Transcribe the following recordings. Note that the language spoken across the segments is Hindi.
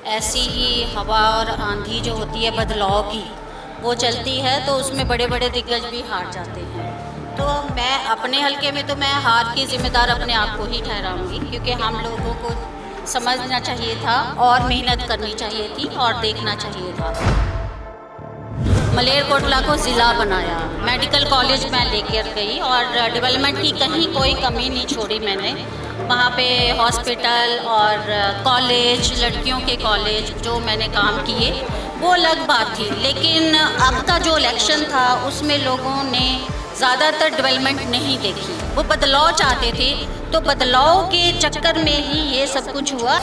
ऐसी ही हवा और आंधी जो होती है बदलाव की, वो चलती है तो उसमें बड़े बड़े दिग्गज भी हार जाते हैं। तो मैं अपने हलके में तो मैं हार की जिम्मेदार अपने आप को ही ठहराऊंगी, क्योंकि हम लोगों को समझना चाहिए था और मेहनत करनी चाहिए थी और देखना चाहिए था। मलेरकोटला को ज़िला बनाया, मेडिकल कॉलेज मैं लेकर गई और डेवलपमेंट की कहीं कोई कमी नहीं छोड़ी मैंने। वहाँ पे हॉस्पिटल और कॉलेज, लड़कियों के कॉलेज जो मैंने काम किए वो अलग बात थी, लेकिन अब का जो इलेक्शन था उसमें लोगों ने ज़्यादातर डेवलपमेंट नहीं देखी। वो बदलाव चाहते थे, तो बदलाव के चक्कर में ही ये सब कुछ हुआ।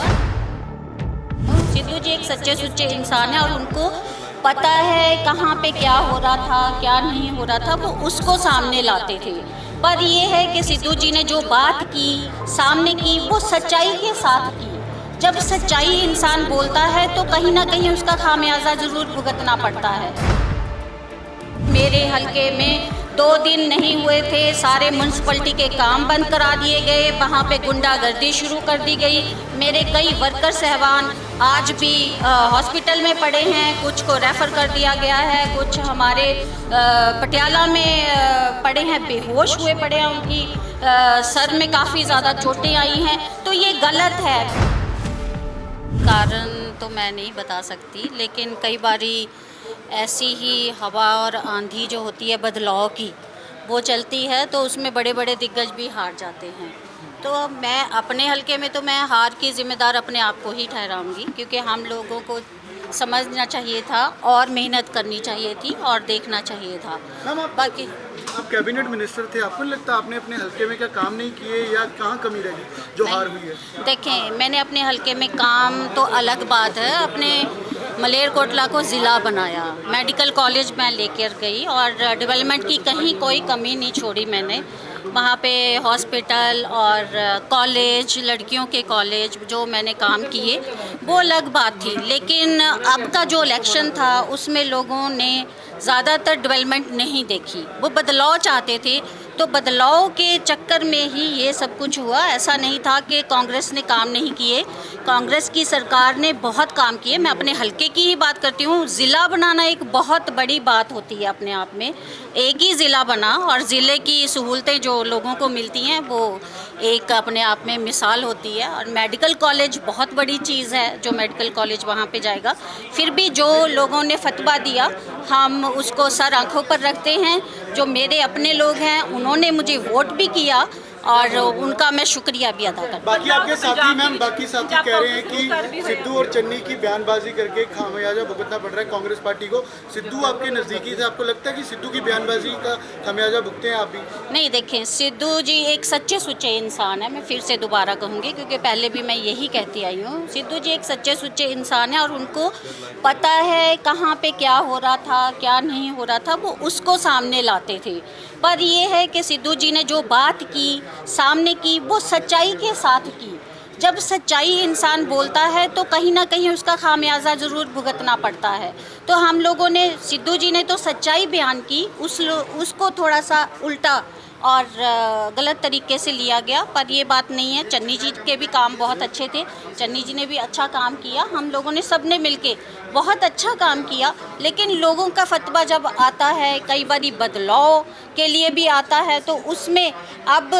सिद्धू जी एक सच्चे सुच्चे इंसान है और उनको पता है कहाँ पे क्या हो रहा था, क्या नहीं हो रहा था, वो उसको सामने लाते थे। पर ये है कि सिद्धू जी ने जो बात की सामने की, वो सच्चाई के साथ की। जब सच्चाई इंसान बोलता है तो कहीं ना कहीं उसका खामियाजा ज़रूर भुगतना पड़ता है। मेरे हलके में 2 दिन नहीं हुए थे, सारे म्यूनसिपलिटी के काम बंद करा दिए गए, वहाँ पे गुंडागर्दी शुरू कर दी गई। मेरे कई वर्कर सहबान आज भी हॉस्पिटल में पड़े हैं, कुछ को रेफ़र कर दिया गया है, कुछ हमारे पटियाला में पड़े हैं, बेहोश हुए पड़े हैं, उनकी सर में काफ़ी ज़्यादा चोटें आई हैं। तो ये गलत है। कारण तो मैं नहीं बता सकती, लेकिन कई बारी ऐसी ही हवा और आंधी जो होती है बदलाव की, वो चलती है तो उसमें बड़े बड़े दिग्गज भी हार जाते हैं। तो मैं अपने हलके में तो मैं हार की ज़िम्मेदार अपने आप को ही ठहराऊंगी, क्योंकि हम लोगों को समझना चाहिए था और मेहनत करनी चाहिए थी और देखना चाहिए था। बाकी आप कैबिनेट मिनिस्टर थे, आपको नहीं लगता आपने अपने हल्के में क्या काम नहीं किए या कहाँ कमी रही जो हार हुई है? देखें, मैंने अपने हलके में काम तो अलग बात है, अपने मलेरकोटला को ज़िला बनाया, मेडिकल कॉलेज मैं लेकर गई और डेवलपमेंट की कहीं कोई कमी नहीं छोड़ी मैंने। वहाँ पे हॉस्पिटल और कॉलेज, लड़कियों के कॉलेज जो मैंने काम किए वो अलग बात थी, लेकिन अब का जो इलेक्शन था उसमें लोगों ने ज़्यादातर डेवलपमेंट नहीं देखी। वो बदलाव चाहते थे, तो बदलाव के चक्कर में ही ये सब कुछ हुआ। ऐसा नहीं था कि कांग्रेस ने काम नहीं किए, कांग्रेस की सरकार ने बहुत काम किए। मैं अपने हलके की ही बात करती हूँ। ज़िला बनाना एक बहुत बड़ी बात होती है अपने आप में। एक ही ज़िला बना और ज़िले की सहूलतें जो लोगों को मिलती हैं वो एक अपने आप में मिसाल होती है। और मेडिकल कॉलेज बहुत बड़ी चीज़ है, जो मेडिकल कॉलेज वहाँ पे जाएगा। फिर भी जो लोगों ने फतवा दिया हम उसको सर आंखों पर रखते हैं। जो मेरे अपने लोग हैं उन्होंने मुझे वोट भी किया और उनका मैं शुक्रिया भी अदा करता हूं। बाकी आपके साथी मैम, बाकी साथी कह रहे हैं कि सिद्धू और चन्नी की बयानबाजी करके खामियाजा भुगतना पड़ रहा है कांग्रेस पार्टी को। सिद्धू आपके नज़दीकी से, आपको लगता है कि सिद्धू की बयानबाजी का खामियाजा भुगते हैं आप भी? नहीं, देखें, सिद्धू जी एक सच्चे सुच्चे इंसान है। मैं फिर से दोबारा कहूँगी, क्योंकि पहले भी मैं यही कहती आई हूँ। सिद्धू जी एक सच्चे सुच्चे इंसान है और उनको पता है कहाँ पे क्या हो रहा था, क्या नहीं हो रहा था, वो उसको सामने लाते थे। पर ये है कि सिद्धू जी ने जो बात की सामने की, वो सच्चाई के साथ की। जब सच्चाई इंसान बोलता है तो कहीं ना कहीं उसका खामियाजा ज़रूर भुगतना पड़ता है। तो हम लोगों ने, सिद्धू जी ने तो सच्चाई बयान की, उसको थोड़ा सा उल्टा और गलत तरीके से लिया गया। पर ये बात नहीं है, चन्नी जी के भी काम बहुत अच्छे थे, चन्नी जी ने भी अच्छा काम किया, हम लोगों ने सब ने मिलके बहुत अच्छा काम किया। लेकिन लोगों का फतवा जब आता है, कई बारी बदलाव के लिए भी आता है, तो उसमें अब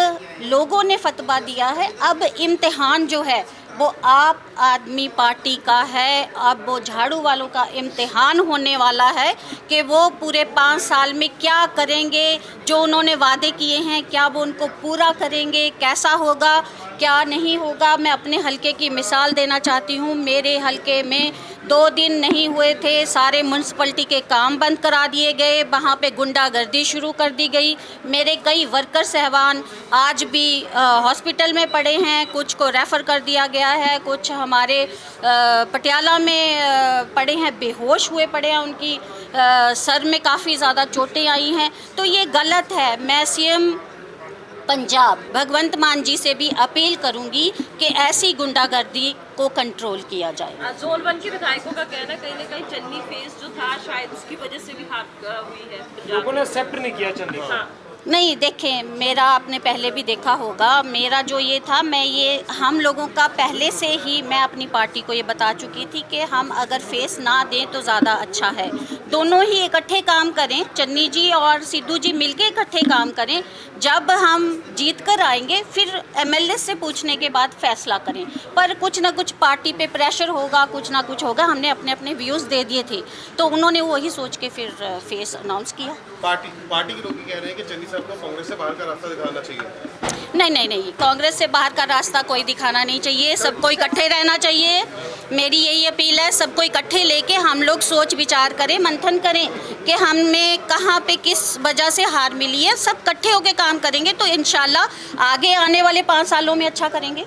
लोगों ने फतवा दिया है। अब इम्तिहान जो है वो आप आदमी पार्टी का है। अब वो झाड़ू वालों का इम्तिहान होने वाला है कि वो पूरे 5 साल में क्या करेंगे, जो उन्होंने वादे किए हैं क्या वो उनको पूरा करेंगे, कैसा होगा क्या नहीं होगा। मैं अपने हलके की मिसाल देना चाहती हूँ। मेरे हलके में 2 दिन नहीं हुए थे, सारे म्यूनसिपलिटी के काम बंद करा दिए गए, वहाँ पे गुंडागर्दी शुरू कर दी गई। मेरे कई वर्कर सहबान आज भी हॉस्पिटल में पड़े हैं, कुछ को रेफ़र कर दिया गया है, कुछ हमारे पटियाला में पड़े हैं, बेहोश हुए पड़े हैं, उनकी सर में काफ़ी ज़्यादा चोटें आई हैं। तो ये गलत है। मैं सीएम पंजाब भगवंत मान जी से भी अपील करूंगी कि ऐसी गुंडागर्दी को कंट्रोल किया जाए। जोन 1 के विधायकों का कहना कहीं ना कहीं चन्नी फेस जो था शायद उसकी वजह से भी हार हुई है। लोगों ने एक्सेप्ट नहीं किया चन्नी। हाँ। नहीं, देखें, मेरा आपने पहले भी देखा होगा, मेरा जो ये था, हम लोगों का पहले से ही मैं अपनी पार्टी को ये बता चुकी थी कि हम अगर फेस ना दें तो ज़्यादा अच्छा है। दोनों ही इकट्ठे काम करें, चन्नी जी और सिद्धू जी मिलके इकट्ठे काम करें। जब हम जीत कर आएंगे फिर एमएलए से पूछने के बाद फैसला करें। पर कुछ ना कुछ पार्टी पे प्रेशर होगा, कुछ ना कुछ होगा। हमने अपने अपने व्यूज़ दे दिए थे, तो उन्होंने वही सोच के फिर फेस अनाउंस किया। पार्टी के लोग कह रहे हैं कि चन्नी साहब को कांग्रेस से बाहर का रास्ता दिखाना चाहिए। नहीं, कांग्रेस से बाहर का रास्ता कोई दिखाना नहीं चाहिए, सबको इकट्ठे रहना चाहिए। मेरी यही अपील है, सबको इकट्ठे लेके हम लोग सोच विचार करें, मंथन करें कि हमें कहाँ पे किस वजह से हार मिली है। सब इकट्ठे होकर काम करेंगे तो इंशाल्लाह आगे आने वाले 5 सालों में अच्छा करेंगे।